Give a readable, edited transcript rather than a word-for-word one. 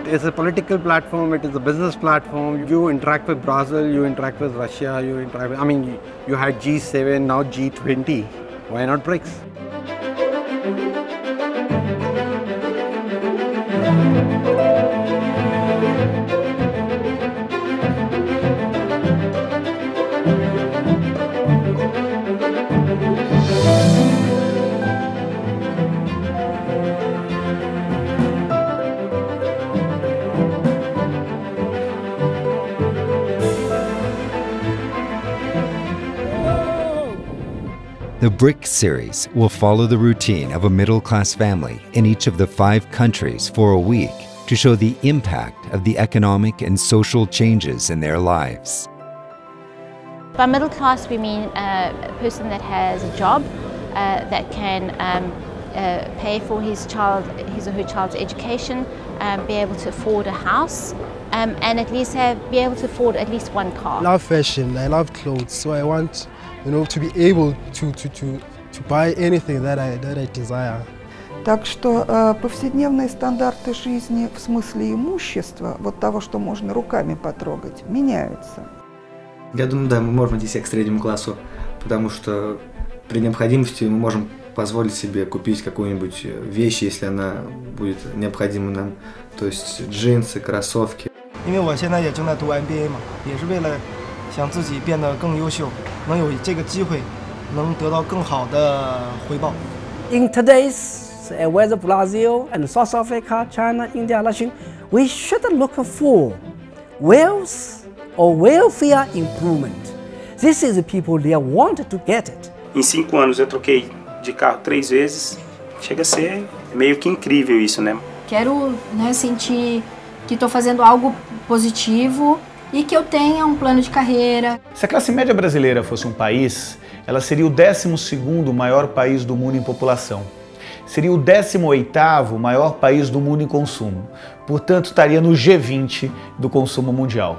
is a political platform, it is a business platform. You interact with Brazil, you interact with Russia, you interact with, I mean, you had G7, now G20. Why not BRICS? The BRICS series will follow the routine of a middle-class family in each of the 5 countries for a week to show the impact of the economic and social changes in their lives. By middle class we mean a person that has a job, that can pay for his or her child's education, be able to afford a house, and at least be able to afford at least one car. I love fashion, I love clothes, so I want to be able to buy anything that I desire. Так что повседневные стандарты жизни в смысле имущества, вот того, что можно руками потрогать, меняются. Я думаю, да, мы можем отнести к среднему классу, потому что при необходимости мы можем позволить себе купить какую-нибудь вещь, если она будет необходима нам, то есть джинсы, кроссовки. 因为我现在也正在读 MBA 嘛，也是为了想自己变得更优秀，能有这个机会，能得到更好的回报。In today's whether Brazil and South Africa, China, India, Russia, we should look for wealth or welfare improvement. This is the people they want to get it. Em 5 anos eu troquei de carro 3 vezes. Chega a ser meio que incrível isso, né? Quero, sentir que estou fazendo algo positivo e que eu tenha um plano de carreira. Se a classe média brasileira fosse um país, ela seria o 12º maior país do mundo em população. Seria o 18º maior país do mundo em consumo. Portanto, estaria no G20 do consumo mundial.